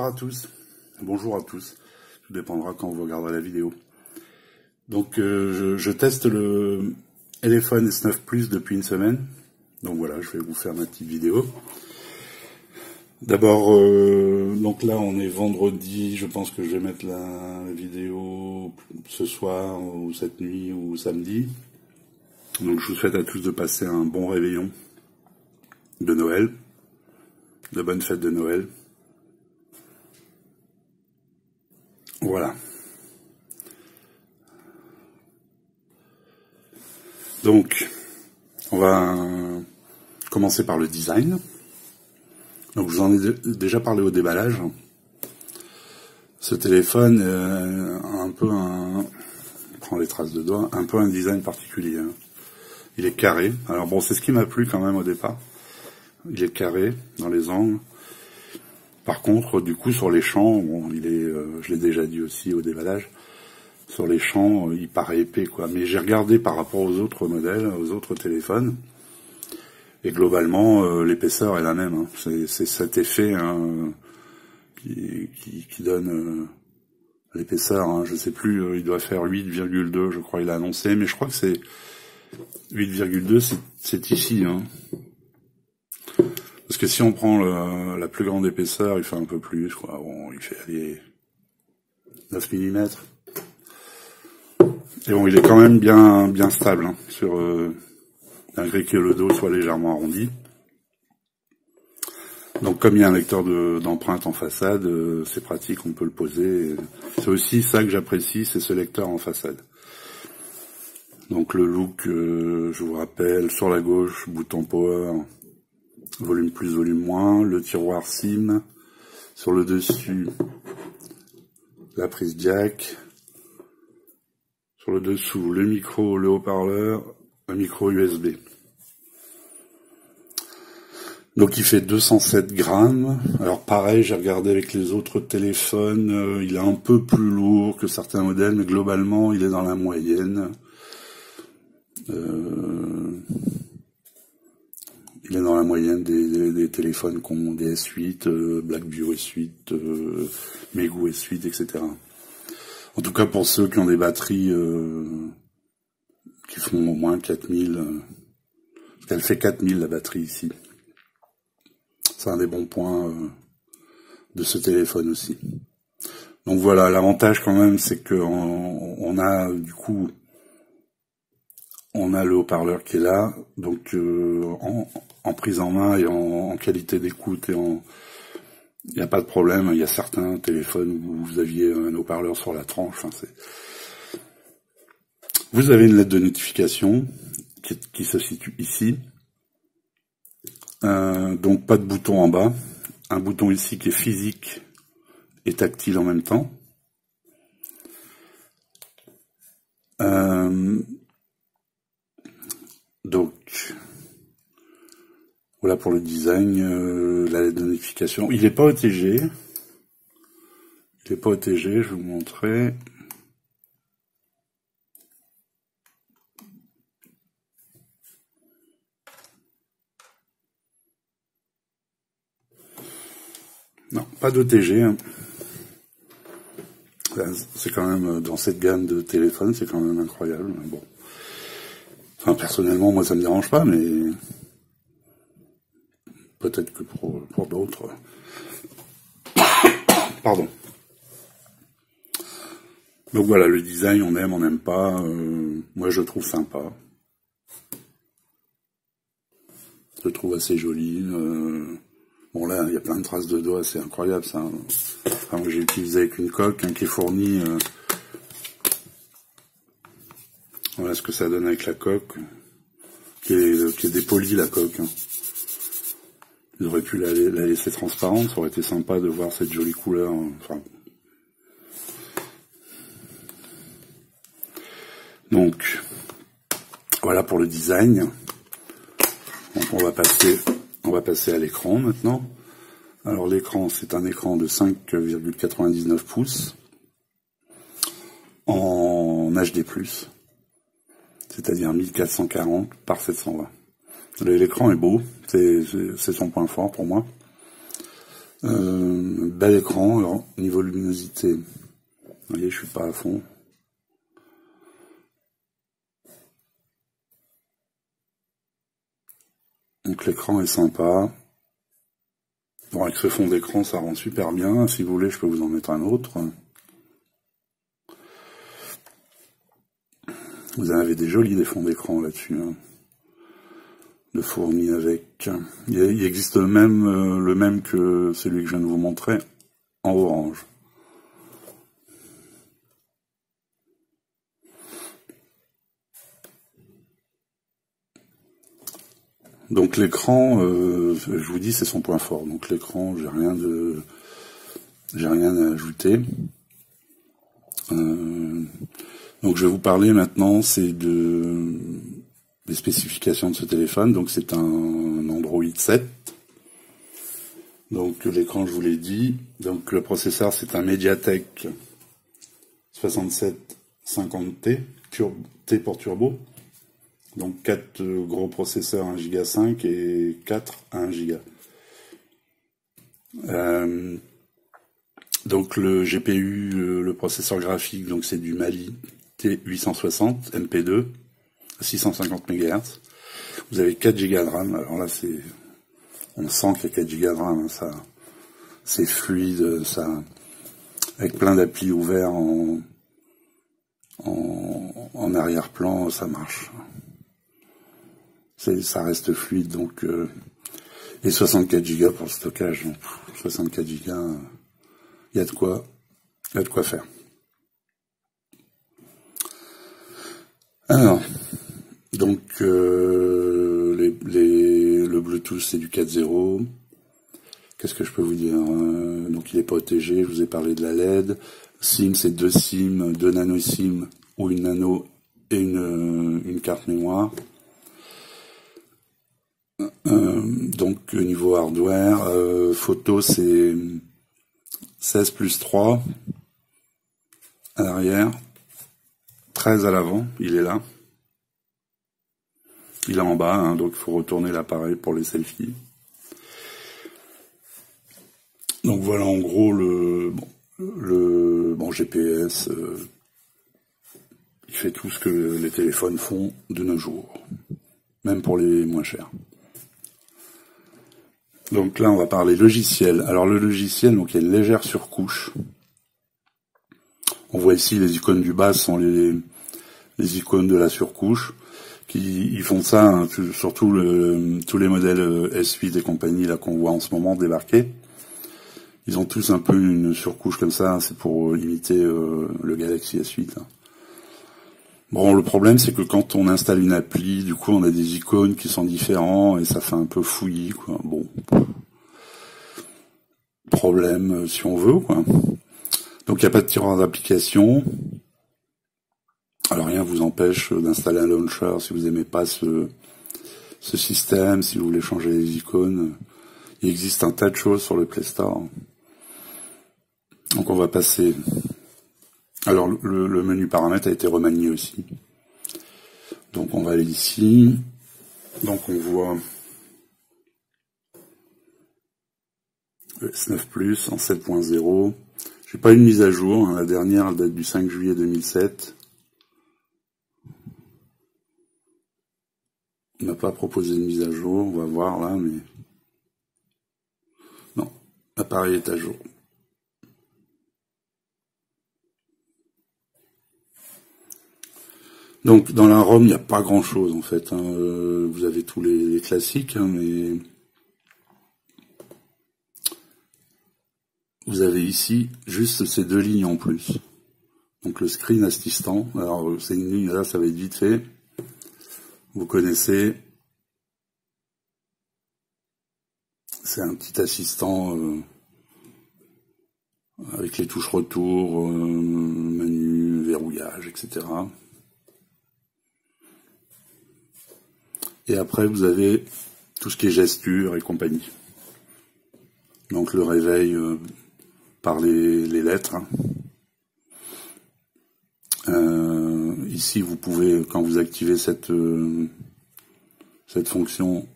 à tous, bonjour à tous, tout dépendra quand vous regarderez la vidéo. Donc je teste le Elephone S9 Plus depuis une semaine, donc voilà, je vais vous faire ma petite vidéo. D'abord, donc là on est vendredi, je pense que je vais mettre la vidéo ce soir, ou cette nuit, ou samedi. Donc je vous souhaite à tous de passer un bon réveillon de Noël, de bonnes fêtes de Noël. Voilà. Donc, on va commencer par le design. Donc, je vous en ai déjà parlé au déballage. Ce téléphone a un peu on prend les traces de doigts, un peu un design particulier. Il est carré. Alors bon, c'est ce qui m'a plu quand même au départ. Il est carré dans les angles. Par contre, du coup, sur les champs, bon, je l'ai déjà dit aussi au déballage, sur les champs, il paraît épais, quoi. Mais j'ai regardé par rapport aux autres modèles, aux autres téléphones, et globalement, l'épaisseur est la même. Hein. C'est cet effet qui donne l'épaisseur. Hein. Je sais plus, il doit faire 8,2, je crois, il a annoncé, mais je crois que c'est 8,2, c'est ici. Hein. Parce que si on prend la plus grande épaisseur, il fait un peu plus, quoi. Bon, il fait aller 9 mm. Et bon, il est quand même bien stable, hein, malgré que le dos soit légèrement arrondi. Donc comme il y a un lecteur d'empreintes en façade, c'est pratique, on peut le poser. C'est aussi ça que j'apprécie, c'est ce lecteur en façade. Donc le look, je vous rappelle, sur la gauche, bouton power, volume plus, volume moins, le tiroir SIM, sur le dessus, la prise jack, sur le dessous, le micro, le haut-parleur, un micro USB. Donc il fait 207 grammes. Alors pareil, j'ai regardé avec les autres téléphones, il est un peu plus lourd que certains modèles, mais globalement il est dans la moyenne. Il est dans la moyenne des téléphones qui ont des S8, Blackview S8, Megu S8, etc. En tout cas pour ceux qui ont des batteries qui font au moins 4000, parce qu'elle fait 4000 la batterie ici. C'est un des bons points de ce téléphone aussi. Donc voilà, l'avantage quand même, c'est que on a du coup, on a le haut-parleur qui est là, donc en prise en main et en qualité d'écoute et il n'y a pas de problème. Il y a certains téléphones où vous aviez un haut-parleur sur la tranche. Enfin, vous avez une lettre de notification qui se situe ici. Donc pas de bouton en bas. Un bouton ici qui est physique et tactile en même temps. Donc voilà pour le design, la lettre de notification. Il n'est pas OTG. Il n'est pas OTG, je vais vous montrer. Non, pas d'OTG. Hein. C'est quand même, dans cette gamme de téléphones, c'est quand même incroyable. Bon. Enfin, personnellement, moi, ça me dérange pas, mais peut-être que pour d'autres. Pardon. Donc voilà, le design, on n'aime pas. Moi, je le trouve sympa. Je le trouve assez joli. Bon là, il y a plein de traces de doigts, c'est incroyable ça. Enfin, moi, j'ai utilisé avec une coque qui est fournie. Voilà ce que ça donne avec la coque, qui est dépolie la coque. Hein. Ils auraient pu la laisser transparente, ça aurait été sympa de voir cette jolie couleur. Enfin. Donc, voilà pour le design. Donc on va passer à l'écran maintenant. Alors l'écran, c'est un écran de 5,99 pouces en HD+, c'est-à-dire 1440 par 720. L'écran est beau, c'est son point fort pour moi. Bel écran, alors, niveau luminosité, vous voyez, je suis pas à fond. Donc l'écran est sympa. Bon, avec ce fond d'écran, ça rend super bien. Si vous voulez, je peux vous en mettre un autre. Vous en avez des jolis des fonds d'écran là-dessus, hein, de fournis avec. Il existe même le même que celui que je viens de vous montrer en orange. Donc l'écran, je vous dis, c'est son point fort. Donc l'écran, j'ai rien à ajouter. Donc je vais vous parler maintenant, c'est des spécifications de ce téléphone. Donc c'est un Android 7. Donc l'écran, je vous l'ai dit. Donc le processeur, c'est un MediaTek 6750T, T pour turbo. Donc 4 gros processeurs 1 Go 5 et 4 à 1 Go. Donc le GPU, le processeur graphique, donc c'est du Mali T860 MP2, 650 MHz. Vous avez 4 Go de RAM. Alors là, on sent qu'il y a 4 Go de RAM. Hein, ça, c'est fluide, ça, avec plein d'applis ouverts en arrière-plan, ça marche. Ça reste fluide, donc et 64 Go pour le stockage. Donc 64 Go, il y a de quoi faire. Alors, donc le Bluetooth c'est du 4.0. Qu'est-ce que je peux vous dire, donc il est protégé, je vous ai parlé de la LED. SIM, c'est 2 SIM, 2 nano SIM ou une nano et une carte mémoire. Donc niveau hardware, photo c'est 16 plus 3 à l'arrière, 13 à l'avant, il est là. Il est en bas, hein, donc il faut retourner l'appareil pour les selfies. Donc voilà en gros le GPS, il fait tout ce que les téléphones font de nos jours, même pour les moins chers. Donc là on va parler logiciel. Alors le logiciel, donc il y a une légère surcouche. On voit ici les icônes du bas sont les icônes de la surcouche. Ils font ça, hein, surtout tous les modèles S8 et compagnie là qu'on voit en ce moment débarquer. Ils ont tous un peu une surcouche comme ça, c'est pour imiter le Galaxy S8. Hein. Bon, le problème c'est que quand on installe une appli, du coup on a des icônes qui sont différents et ça fait un peu fouillis, quoi. Bon, problème si on veut, quoi. Donc il n'y a pas de tireur d'application. Alors rien vous empêche d'installer un launcher si vous n'aimez pas ce système, si vous voulez changer les icônes. Il existe un tas de choses sur le Play Store. Donc on va passer. Alors le menu paramètres a été remanié aussi. Donc on va aller ici. Donc on voit le S9 Plus en 7.0. J'ai pas une mise à jour, hein. La dernière elle date du 5 juillet 2007. On n'a pas proposé de mise à jour, on va voir là, mais non, l'appareil est à jour. Donc dans la ROM, il n'y a pas grand chose en fait. Hein. Vous avez tous les classiques, hein, mais vous avez ici juste ces 2 lignes en plus. Donc le screen assistant, alors c'est une ligne là, ça va être vite fait. Vous connaissez, c'est un petit assistant avec les touches retour, menu, verrouillage, etc. Et après vous avez tout ce qui est gesture et compagnie. Donc le réveil par les lettres. Ici vous pouvez, quand vous activez cette fonction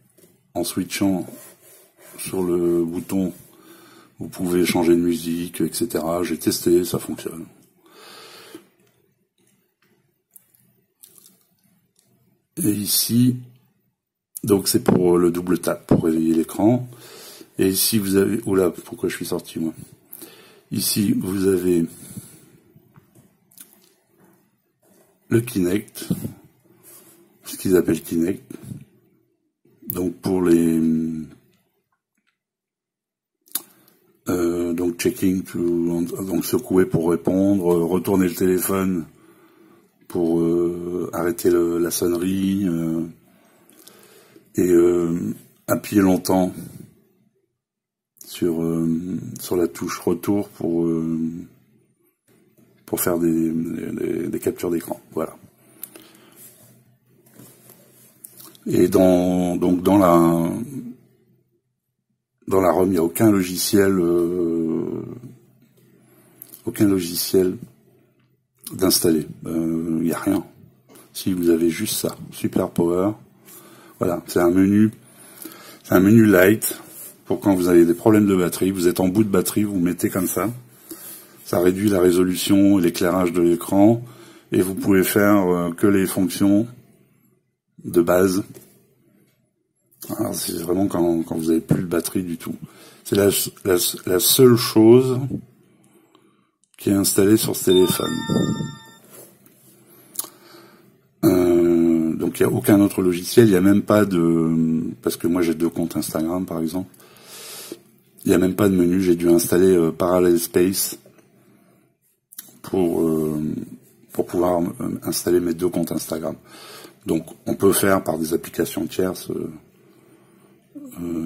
en switchant sur le bouton, Vous pouvez changer de musique, etc. J'ai testé, ça fonctionne. Et ici, donc c'est pour le double tap, pour réveiller l'écran. Et ici vous avez... Oula, pourquoi je suis sorti moi? Ici vous avez le Kinect, ce qu'ils appellent Kinect. Donc pour les... donc checking, donc secouer pour répondre, retourner le téléphone pour arrêter la sonnerie, et appuyer longtemps sur la touche retour pour faire des captures d'écran. Voilà. Et dans la ROM, il n'y a aucun logiciel d'installer. Il n'y a rien. Si vous avez juste ça, Super Power. Voilà, c'est un menu light pour quand vous avez des problèmes de batterie. Vous êtes en bout de batterie, vous mettez comme ça. Ça réduit la résolution et l'éclairage de l'écran et vous pouvez faire que les fonctions de base. Alors, c'est vraiment quand vous avez plus de batterie du tout. C'est la seule chose qui est installée sur ce téléphone. Donc il n'y a aucun autre logiciel, il n'y a même pas de... Parce que moi j'ai 2 comptes Instagram par exemple. Il n'y a même pas de menu, j'ai dû installer Parallel Space pour pouvoir installer mes 2 comptes Instagram. Donc on peut faire par des applications tierces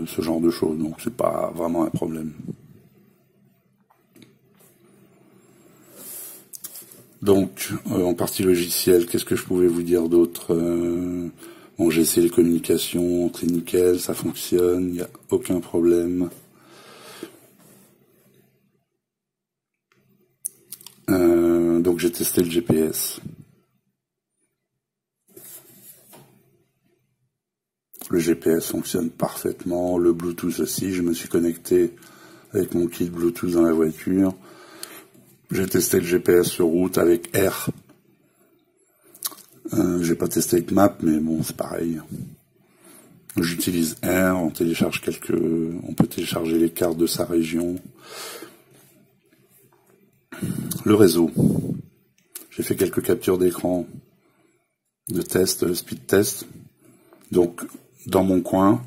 ce genre de choses, donc c'est pas vraiment un problème. Donc en partie logicielle, qu'est-ce que je pouvais vous dire d'autre? Bon, j'ai essayé les communications, c'est nickel, ça fonctionne, il n'y a aucun problème. Donc j'ai testé le GPS. Le GPS fonctionne parfaitement, le Bluetooth aussi, je me suis connecté avec mon kit Bluetooth dans la voiture. J'ai testé le GPS sur route avec R. J'ai pas testé avec Map, mais bon, c'est pareil. J'utilise R, on peut télécharger les cartes de sa région. Le réseau. J'ai fait quelques captures d'écran de test, speed test. Donc, dans mon coin,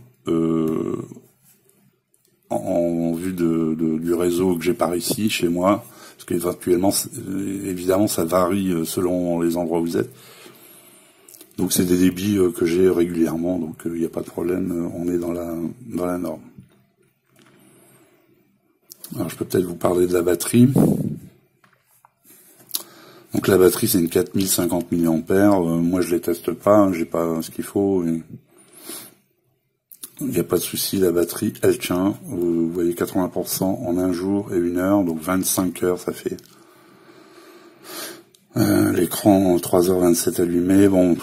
en vue du réseau que j'ai par ici, chez moi, parce qu'éventuellement, évidemment, ça varie selon les endroits où vous êtes. Donc, c'est des débits que j'ai régulièrement, donc il n'y a pas de problème, on est dans la norme. Alors, je peux peut-être vous parler de la batterie. Donc la batterie c'est une 4050 mAh, moi je les teste pas, hein, j'ai pas ce qu'il faut, il n'y a pas de souci, la batterie elle tient, vous voyez 80% en 1 jour et 1 heure, donc 25 heures ça fait. L'écran 3h27 allumé, bon,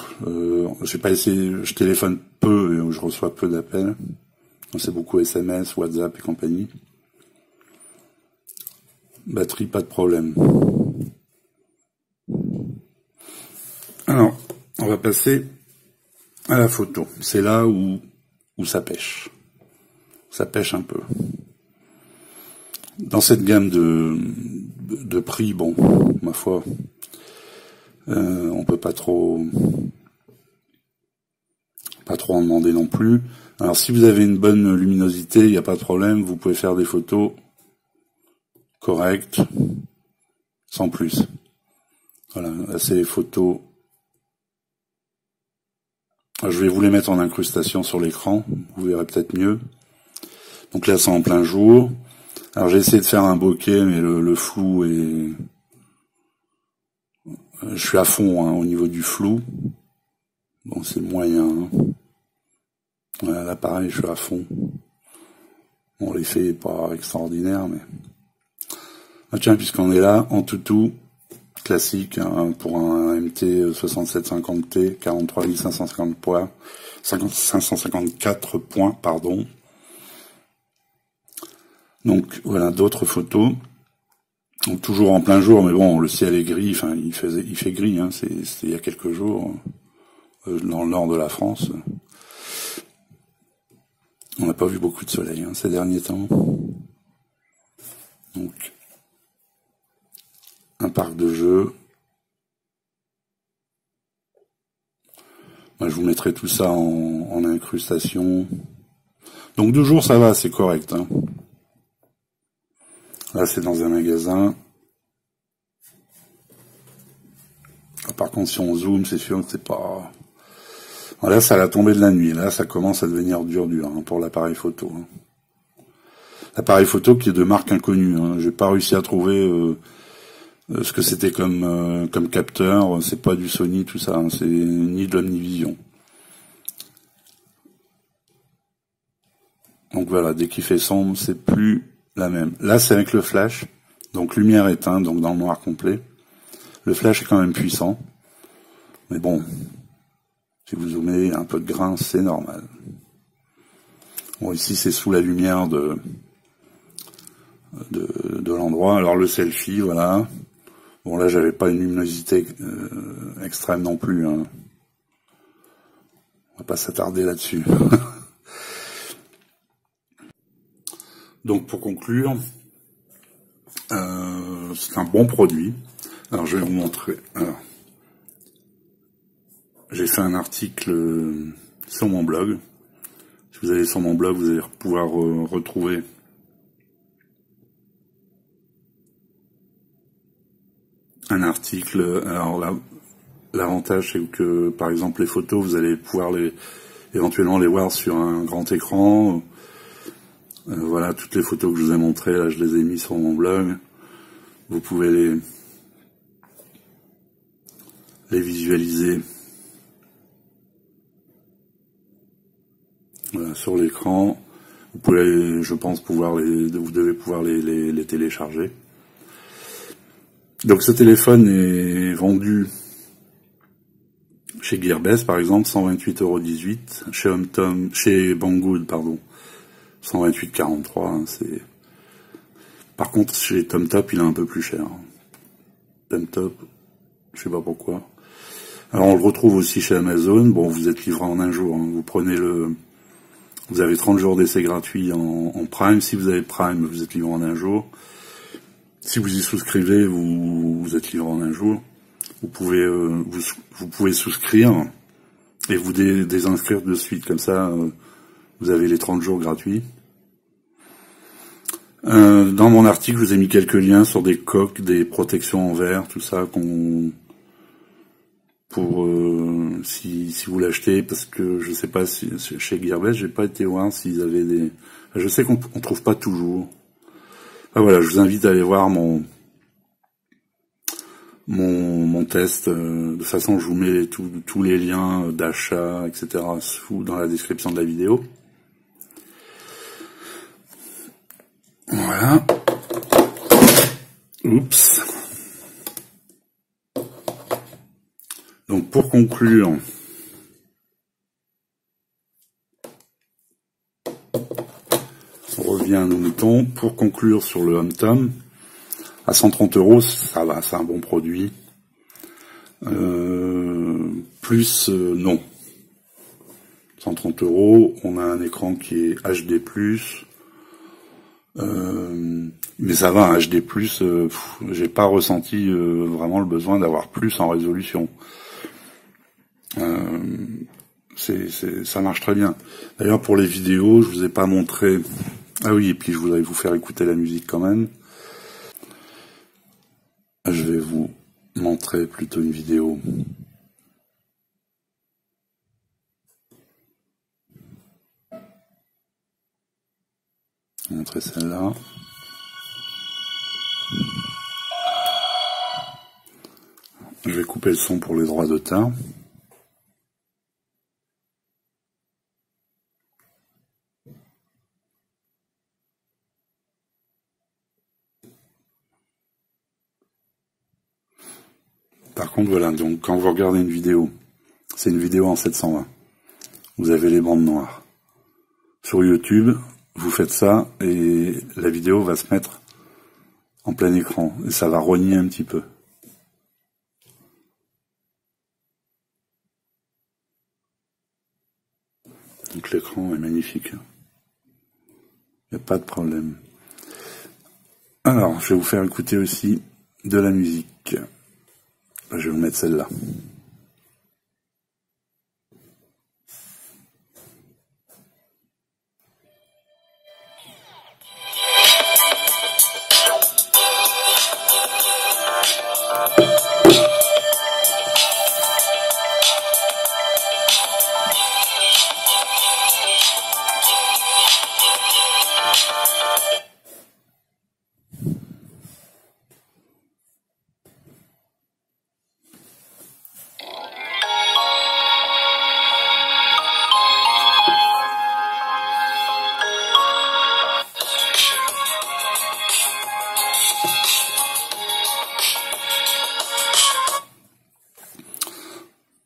j'ai pas essayé, je téléphone peu et je reçois peu d'appels, c'est beaucoup SMS, WhatsApp et compagnie. Batterie pas de problème. Alors, on va passer à la photo. C'est là où ça pêche. Ça pêche un peu. Dans cette gamme de prix, bon, ma foi, on peut pas trop en demander non plus. Alors, si vous avez une bonne luminosité, il n'y a pas de problème, vous pouvez faire des photos correctes, sans plus. Voilà, là c'est les photos. Je vais vous les mettre en incrustation sur l'écran, vous verrez peut-être mieux. Donc là c'est en plein jour. Alors j'ai essayé de faire un bokeh, mais le flou est... Je suis à fond hein, au niveau du flou. Bon c'est moyen. Hein. Voilà, là pareil, je suis à fond. Bon l'effet est pas extraordinaire, mais... Ah tiens, puisqu'on est là, en tout, classique, hein, pour un MT 6750T, 43 554 points, pardon. Donc voilà, d'autres photos. Donc, toujours en plein jour, mais bon, le ciel est gris, enfin il fait gris, hein, c'était il y a quelques jours, dans le nord de la France. On n'a pas vu beaucoup de soleil hein, ces derniers temps. Donc, un parc de jeux. Moi, je vous mettrai tout ça en incrustation. Donc 2 jours, ça va, c'est correct. Hein. Là, c'est dans un magasin. Par contre, si on zoome, c'est sûr que c'est pas... Là, c'est à la tombée de la nuit. Là, ça commence à devenir dur hein, pour l'appareil photo. Hein. L'appareil photo qui est de marque inconnue. Hein. J'ai pas réussi à trouver ce que c'était comme capteur. C'est pas du Sony, tout ça. Hein. C'est ni de l'Omnivision. Donc voilà, dès qu'il fait sombre, c'est plus la même. Là, c'est avec le flash. Donc lumière éteinte, donc dans le noir complet. Le flash est quand même puissant. Mais bon, si vous zoomez, un peu de grain, c'est normal. Bon, ici, c'est sous la lumière de l'endroit. Alors le selfie, voilà. Bon, là, j'avais pas une luminosité extrême non plus. Hein. On va pas s'attarder là-dessus. Donc, pour conclure, c'est un bon produit. Alors, je vais vous montrer. Alors, j'ai fait un article sur mon blog. Si vous allez sur mon blog, vous allez pouvoir retrouver un article. Alors là, l'avantage, c'est que, par exemple, les photos, vous allez pouvoir éventuellement les voir sur un grand écran. Voilà, toutes les photos que je vous ai montrées, là, je les ai mis sur mon blog. Vous pouvez les visualiser voilà, sur l'écran. Vous pouvez, je pense, vous devez pouvoir les télécharger. Donc ce téléphone est vendu chez Gearbest, par exemple, 128,18 €. Chez Banggood, pardon, 128,43 €. Hein, c'est... Par contre, chez TomTop, il est un peu plus cher. TomTop, je sais pas pourquoi. Alors on le retrouve aussi chez Amazon. Bon, vous êtes livré en un jour. Hein. Vous avez 30 jours d'essai gratuit en Prime. Si vous avez Prime, vous êtes livré en un jour. Si vous y souscrivez, vous êtes livré en un jour. Vous pouvez souscrire et vous désinscrire de suite. Comme ça, vous avez les 30 jours gratuits. Dans mon article, je vous ai mis quelques liens sur des coques, des protections en verre, tout ça, si vous l'achetez, parce que je sais pas si chez Gearbest, j'ai pas été voir s'ils avaient des... Je sais qu'on trouve pas toujours. Ah, voilà, je vous invite à aller voir mon test. De toute façon, je vous mets tous les liens d'achat, etc. dans la description de la vidéo. Voilà. Oups. Donc pour conclure, on revient à nos moutons. Pour conclure sur le HomeTom, à 130 €, ça va, c'est un bon produit. Plus, non. 130 €, on a un écran qui est HD+. Mais ça va, un HD+, j'ai pas ressenti vraiment le besoin d'avoir plus en résolution. Ça marche très bien. D'ailleurs, pour les vidéos, je vous ai pas montré... Ah oui, et puis je voudrais vous faire écouter la musique quand même. Je vais vous montrer plutôt une vidéo. Je vais montrer celle-là. Je vais couper le son pour les droits d'auteur. Par contre, voilà, donc quand vous regardez une vidéo, c'est une vidéo en 720. Vous avez les bandes noires. Sur YouTube, vous faites ça et la vidéo va se mettre en plein écran et ça va rogner un petit peu. Donc l'écran est magnifique. Il n'y a pas de problème. Alors, je vais vous faire écouter aussi de la musique. Je vais vous mettre celle-là.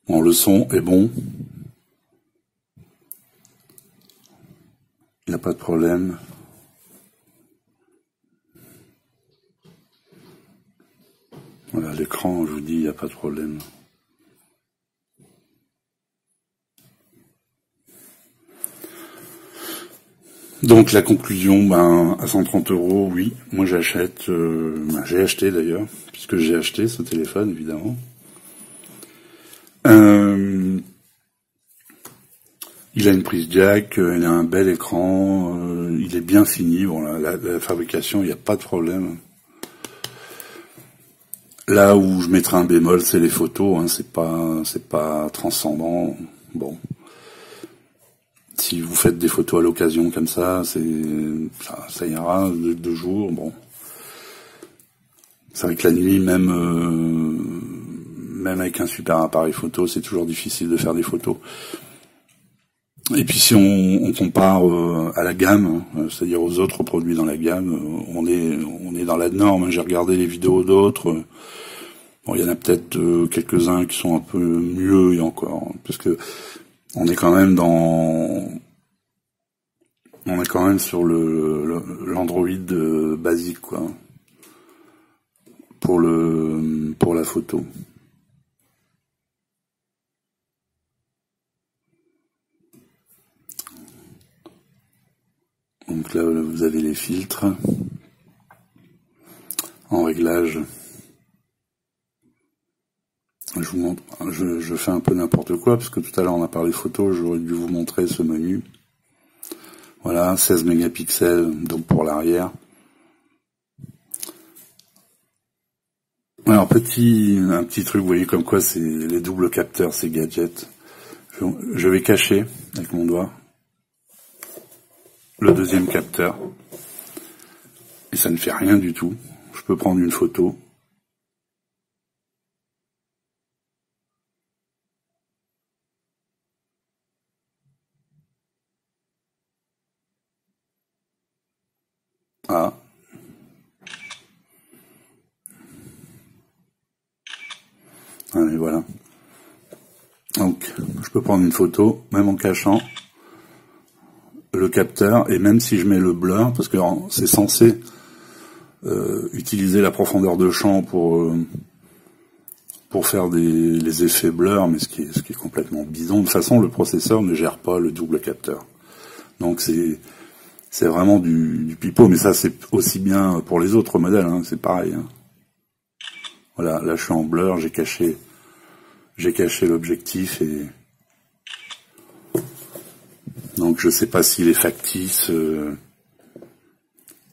Bon, le son est bon. Il n'y a pas de problème. Voilà, l'écran, je vous dis, il n'y a pas de problème. Donc la conclusion, à 130 €, oui, moi j'achète, j'ai acheté d'ailleurs, puisque j'ai acheté ce téléphone, évidemment. Il a une prise jack, il a un bel écran, il est bien fini. Bon, la fabrication, il n'y a pas de problème. Là où je mettrai un bémol, c'est les photos. Hein, c'est pas transcendant. Bon, si vous faites des photos à l'occasion comme ça, ça ira 2 jours. Bon, c'est vrai que la nuit, même avec un super appareil photo, c'est toujours difficile de faire des photos. Et puis si on compare à la gamme, c'est-à-dire aux autres produits dans la gamme, on est dans la norme. J'ai regardé les vidéos d'autres. Bon, il y en a peut-être quelques-uns qui sont un peu mieux et encore, parce que on est quand même sur l'Android basique, quoi, pour la photo. Donc là, vous avez les filtres en réglage. Je vous montre, je fais un peu n'importe quoi, parce que tout à l'heure on a parlé photo, j'aurais dû vous montrer ce menu. Voilà, 16 mégapixels, donc pour l'arrière. Alors un petit truc, vous voyez comme quoi c'est les doubles capteurs, ces gadgets. Je vais cacher avec mon doigt le deuxième capteur. Et ça ne fait rien du tout. Je peux prendre une photo. Ah. Allez, voilà. Donc, je peux prendre une photo, même en cachant le capteur, et même si je mets le blur, parce que c'est censé utiliser la profondeur de champ pour faire les effets blur, mais ce qui est complètement bidon. De toute façon, le processeur ne gère pas le double capteur. Donc c'est vraiment du pipeau, mais ça c'est aussi bien pour les autres modèles, hein, c'est pareil. Hein. Voilà, là je suis en blur, j'ai caché l'objectif et donc je sais pas s'il est factice,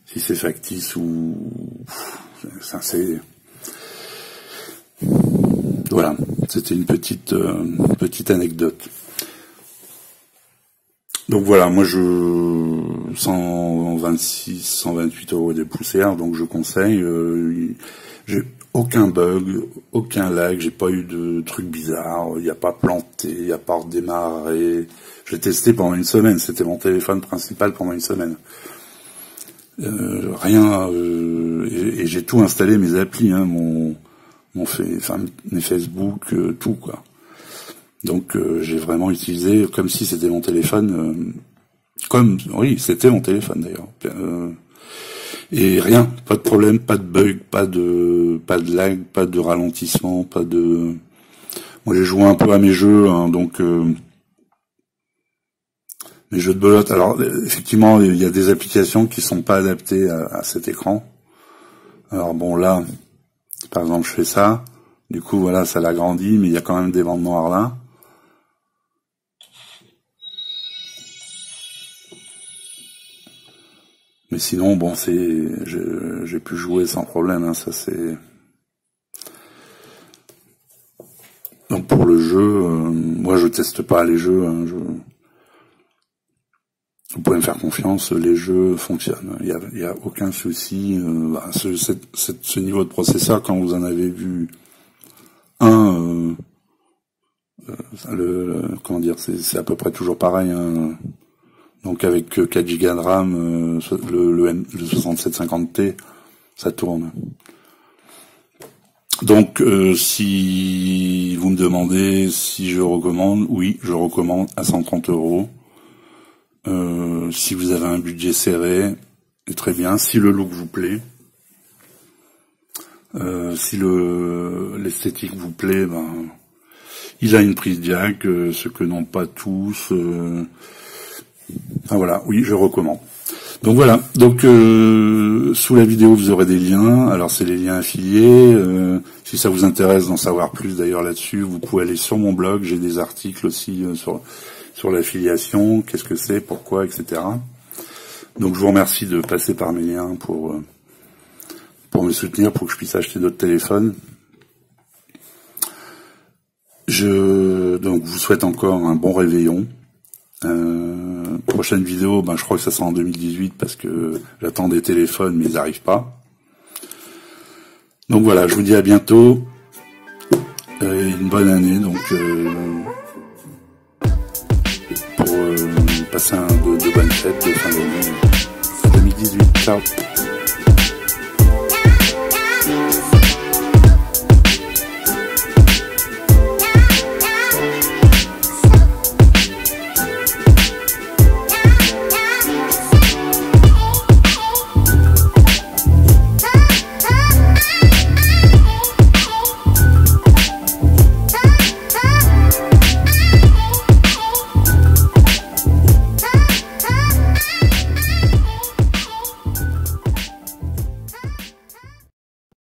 si c'est factice ou ça c'est voilà, c'était une petite anecdote. Donc voilà, moi 126, 128 € des poussières, donc je conseille. J'ai aucun bug, aucun lag, j'ai pas eu de trucs bizarres, il n'y a pas planté, il n'y a pas redémarré. Je l'ai testé pendant une semaine, c'était mon téléphone principal pendant une semaine. Rien, et j'ai tout installé, mes applis, hein, mes Facebook, tout quoi. Donc j'ai vraiment utilisé comme si c'était mon téléphone Comme, oui, c'était mon téléphone d'ailleurs. Et rien, pas de problème, pas de bug, pas de lag, pas de ralentissement, pas de... Moi j'ai joué un peu à mes jeux, hein, donc mes jeux de belote. Alors effectivement, il y a des applications qui sont pas adaptées à cet écran. Alors bon là, par exemple je fais ça, du coup voilà, ça l'agrandit, mais il y a quand même des bandes noires là. Mais sinon, bon, j'ai pu jouer sans problème, hein, ça c'est... Donc pour le jeu, moi je teste pas les jeux, hein, vous pouvez me faire confiance, les jeux fonctionnent, il y a aucun souci. Ce niveau de processeur, quand vous en avez vu un, comment dire, c'est à peu près toujours pareil, hein. Donc avec 4 Go de RAM, le 6750T, ça tourne. Donc si vous me demandez si je recommande, oui, je recommande à 130 €. Si vous avez un budget serré, c'est très bien. Si le look vous plaît, si l'esthétique vous plaît, ben il a une prise jack, ce que n'ont pas tous. Enfin voilà, oui, je recommande. Donc voilà, donc sous la vidéo vous aurez des liens. Alors c'est les liens affiliés. Si ça vous intéresse d'en savoir plus d'ailleurs là-dessus, vous pouvez aller sur mon blog. J'ai des articles aussi sur l'affiliation, qu'est-ce que c'est, pourquoi, etc. Donc je vous remercie de passer par mes liens pour me soutenir, pour que je puisse acheter d'autres téléphones. Donc vous souhaite encore un bon réveillon. Prochaine vidéo, je crois que ça sera en 2018 parce que j'attends des téléphones mais ils n'arrivent pas. Donc voilà, je vous dis à bientôt. Une bonne année donc pour passer de bonnes fêtes de fin d'année 2018. Ciao.